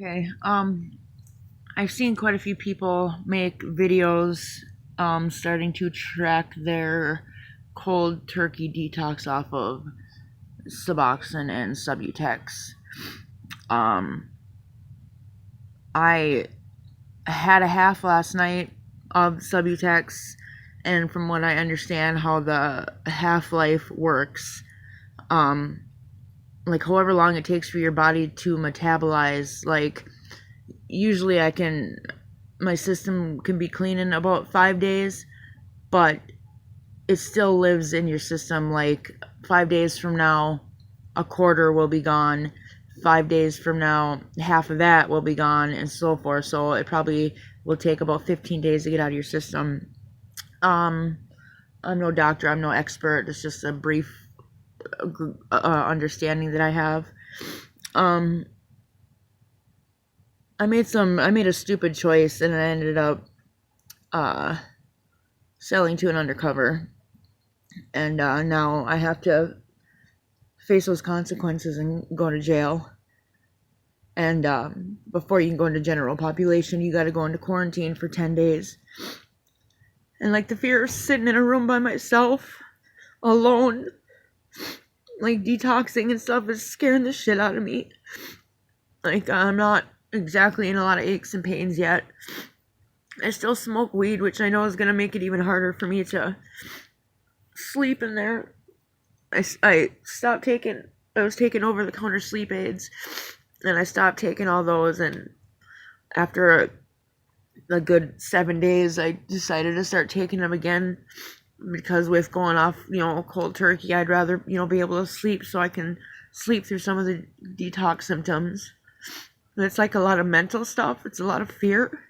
Okay. I've seen quite a few people make videos starting to track their cold turkey detox off of suboxone and subutex. Um, I had a half last night of subutex, and from what I understand how the half-life works, um, like however long it takes for your body to metabolize, like usually my system can be clean in about 5 days, but it still lives in your system. Like 5 days from now, a quarter will be gone. 5 days from now, half of that will be gone, and so forth. So it probably will take about 15 days to get out of your system. Um, I'm no doctor, I'm no expert. It's just a brief understanding that I have. Um, I made a stupid choice, and I ended up uh, selling to an undercover, and now I have to face those consequences and go to jail. And before you can go into general population, you got to go into quarantine for 10 days. And like the fear of sitting in a room by myself, alone, like detoxing and stuff, is scaring the shit out of me. Like I'm not exactly in a lot of aches and pains yet. I still smoke weed, which I know is gonna make it even harder for me to sleep in there. I stopped taking. I was taking over-the-counter sleep aids, and I stopped taking all those. And after a good 7 days, I decided to start taking them again, because with going off, cold turkey, I'd rather, be able to sleep so I can sleep through some of the detox symptoms. And it's like a lot of mental stuff. It's a lot of fear.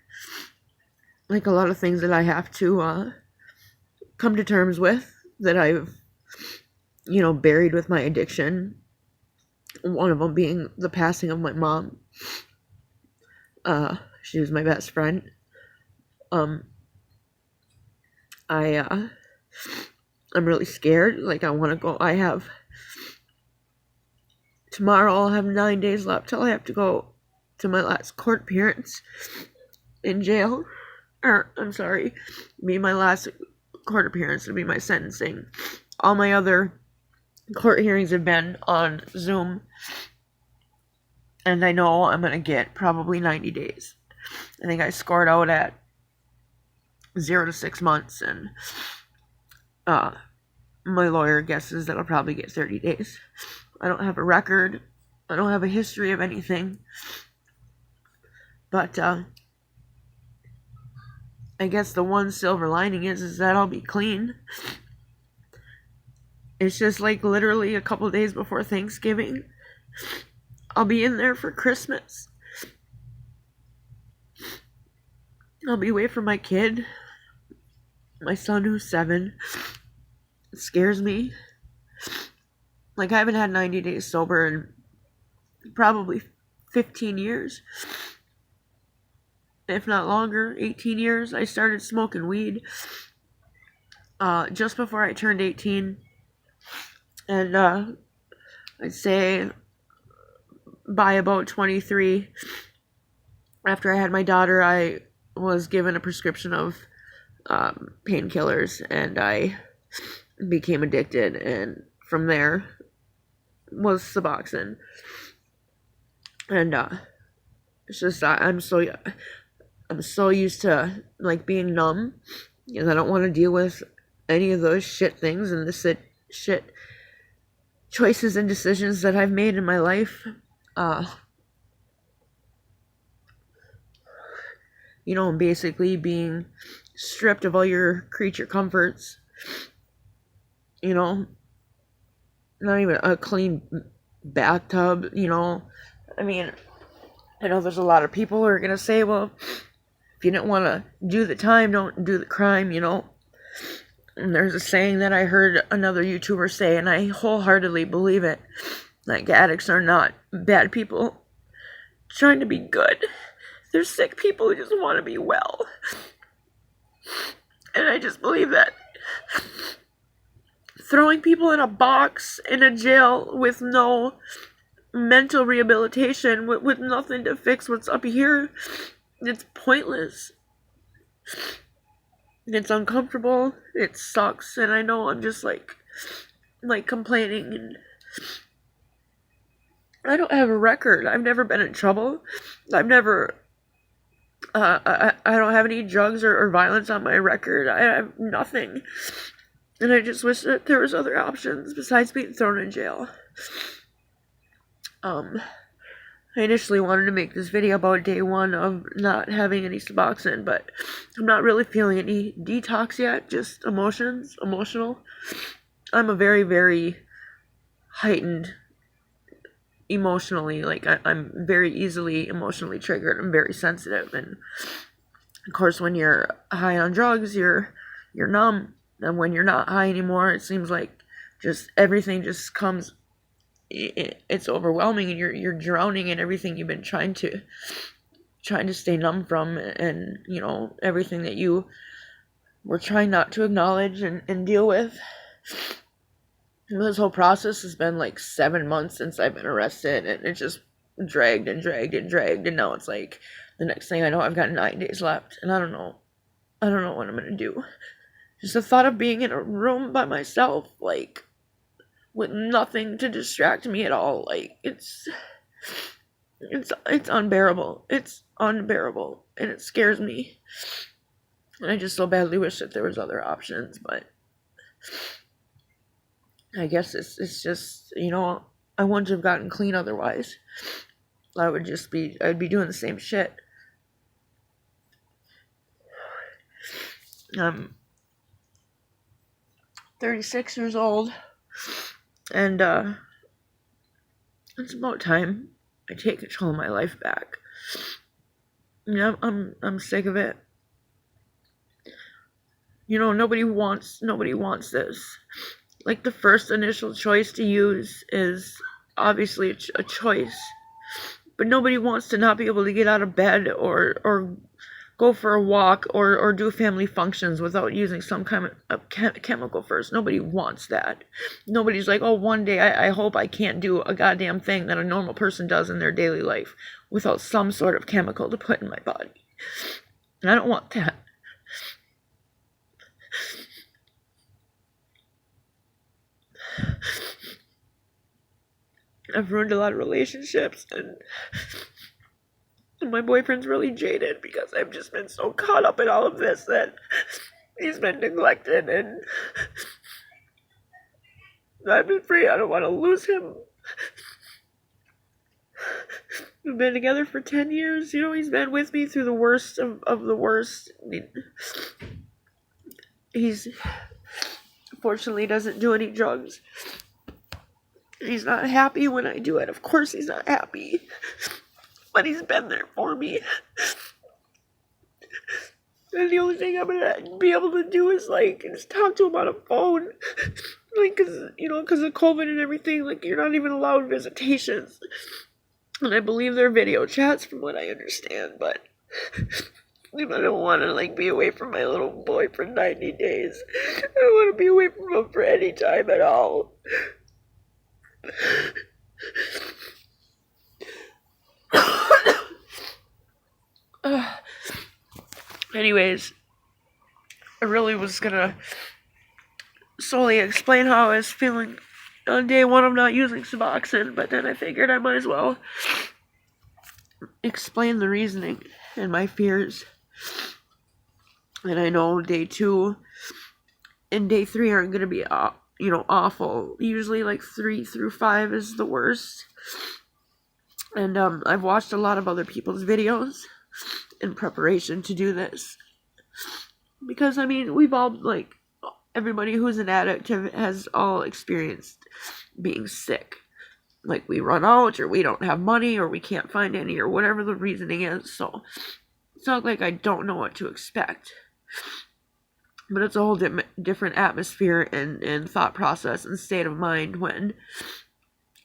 Like a lot of things that I have to come to terms with, that I've, buried with my addiction. One of them being the passing of my mom. She was my best friend. I'm really scared. Like I want to go. Tomorrow I'll have 9 days left till I have to go to my last court appearance in jail. Or, I'm sorry, be my last court appearance would be my sentencing. All my other court hearings have been on Zoom, and I know I'm going to get probably 90 days. I think I scored out at 0 to 6 months, and my lawyer guesses that I'll probably get 30 days. I don't have a record. I don't have a history of anything. But I guess the one silver lining is that I'll be clean. It's just like literally a couple days before Thanksgiving. I'll be in there for Christmas. I'll be away from my kid. My son, who's 7. It scares me. Like, I haven't had 90 days sober in probably 15 years. If not longer, 18 years. I started smoking weed just before I turned 18. And I'd say by about 23, after I had my daughter, I was given a prescription of painkillers, and I became addicted, and from there was suboxone. And it's just I'm so used to like being numb, because I don't want to deal with any of those shit things and the shit choices and decisions that I've made in my life. Basically being stripped of all your creature comforts. Not even a clean bathtub. I mean, I know there's a lot of people who are gonna say, well, if you didn't want to do the time, don't do the crime. And there's a saying that I heard another YouTuber say, and I wholeheartedly believe it. Like, addicts are not bad people trying to be good. They're sick people who just want to be well. And I just believe that throwing people in a box in a jail with no mental rehabilitation with nothing to fix what's up here. It's pointless. It's uncomfortable. It sucks. And I know I'm just like complaining, and I don't have a record. I've never been in trouble. I've never I don't have any drugs or violence on my record. I have nothing. And I just wish that there was other options besides being thrown in jail. I initially wanted to make this video about day 1 of not having any suboxone, but I'm not really feeling any detox yet, just emotional. I'm a very, very heightened emotionally, like I'm very easily emotionally triggered. I'm very sensitive, and of course when you're high on drugs, you're numb, and when you're not high anymore, it seems like just everything just comes, it's overwhelming, and you're drowning in everything you've been trying to stay numb from, and you know, everything that you were trying not to acknowledge and deal with. This whole process has been like 7 months since I've been arrested, and it just dragged, and now it's like the next thing I know, I've got 9 days left, and I don't know what I'm gonna do. Just the thought of being in a room by myself, like with nothing to distract me at all, like it's unbearable. It's unbearable, and it scares me. And I just so badly wish that there was other options, but I guess it's just, you know, I wouldn't have gotten clean otherwise. I'd be doing the same shit. I'm 36 years old, and it's about time I take control of my life back. You know, I'm sick of it. You know, nobody wants this. Like, the first initial choice to use is obviously a choice, but nobody wants to not be able to get out of bed or go for a walk or do family functions without using some kind of chemical first. Nobody wants that. Nobody's like, oh, one day I hope I can't do a goddamn thing that a normal person does in their daily life without some sort of chemical to put in my body. And I don't want that. I've ruined a lot of relationships, and my boyfriend's really jaded because I've just been so caught up in all of this that he's been neglected, and I've been free. I don't want to lose him. We've been together for 10 years. You know, he's been with me through the worst of the worst. I mean, he's fortunately doesn't do any drugs. He's not happy when I do it. Of course he's not happy. But he's been there for me. And the only thing I'm gonna be able to do is, like, just talk to him on a phone. Like, because of COVID and everything, like, you're not even allowed visitations. And I believe they're video chats from what I understand, but I don't want to, like, be away from my little boy for 90 days. I don't want to be away from him for any time at all. Anyways, I really was gonna solely explain how I was feeling on day 1 of not using suboxone, but then I figured I might as well explain the reasoning and my fears. And I know day 2 and day 3 aren't gonna be awful. Usually like 3 through 5 is the worst. And I've watched a lot of other people's videos in preparation to do this. Because, I mean, we've all, like, everybody who's an addict has all experienced being sick. Like, we run out, or we don't have money, or we can't find any, or whatever the reasoning is. So it's not like I don't know what to expect. But it's a whole different atmosphere and thought process and state of mind when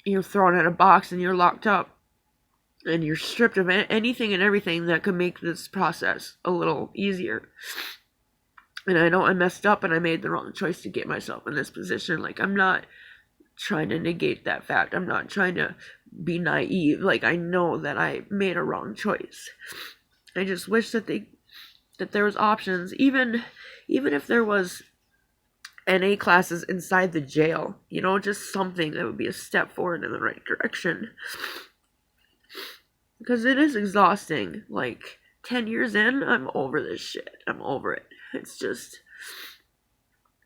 you're thrown in a box and you're locked up and you're stripped of anything and everything that could make this process a little easier. And I know I messed up and I made the wrong choice to get myself in this position. Like, I'm not trying to negate that fact. I'm not trying to be naive. Like, I know that I made a wrong choice. I just wish that there was options, even if there was NA classes inside the jail, you know, just something that would be a step forward in the right direction. Because it is exhausting. Like, 10 years in, I'm over this shit. I'm over it. It's just,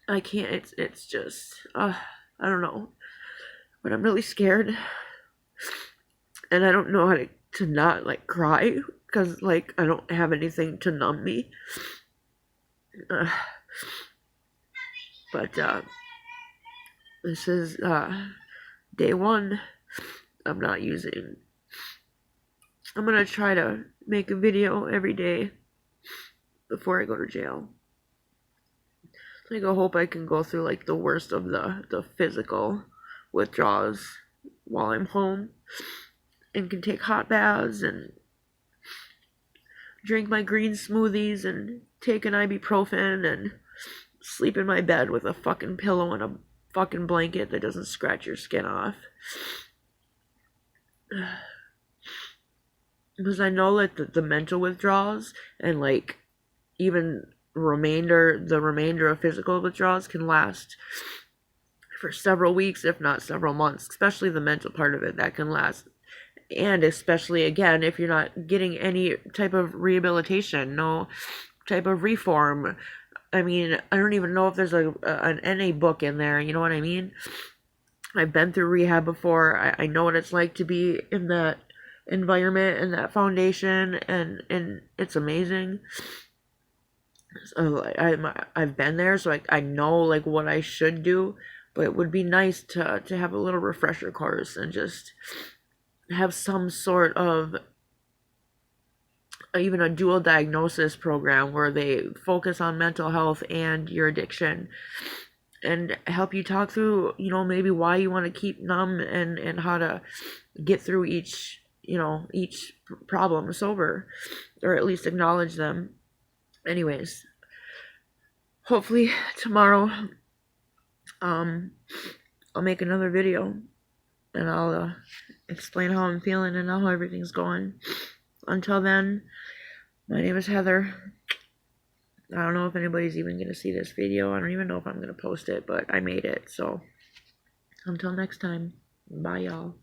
I can't, it's just, I don't know. But I'm really scared. And I don't know how to not, like, cry. Because, like, I don't have anything to numb me. But, this is, day one. I'm gonna try to make a video every day before I go to jail. Like, I hope I can go through, like, the worst of the physical withdrawals while I'm home, and can take hot baths and drink my green smoothies and take an ibuprofen and sleep in my bed with a fucking pillow and a fucking blanket that doesn't scratch your skin off. Because I know that the mental withdrawals and, like, even the remainder of physical withdrawals can last for several weeks, if not several months, especially the mental part of it, that can last. And especially, again, if you're not getting any type of rehabilitation, no type of reform. I mean, I don't even know if there's an NA book in there, you know what I mean? I've been through rehab before. I know what it's like to be in that environment and that foundation, and it's amazing. So I've been there, so I know, like, what I should do. But it would be nice to have a little refresher course and just have some sort of, even a dual diagnosis program where they focus on mental health and your addiction and help you talk through, you know, maybe why you want to keep numb and how to get through each problem sober, or at least acknowledge them. Anyways, hopefully tomorrow I'll make another video and I'll explain how I'm feeling and how everything's going. Until then, my name is Heather. I don't know if anybody's even going to see this video. I don't even know if I'm going to post it, but I made it. So until next time, bye y'all.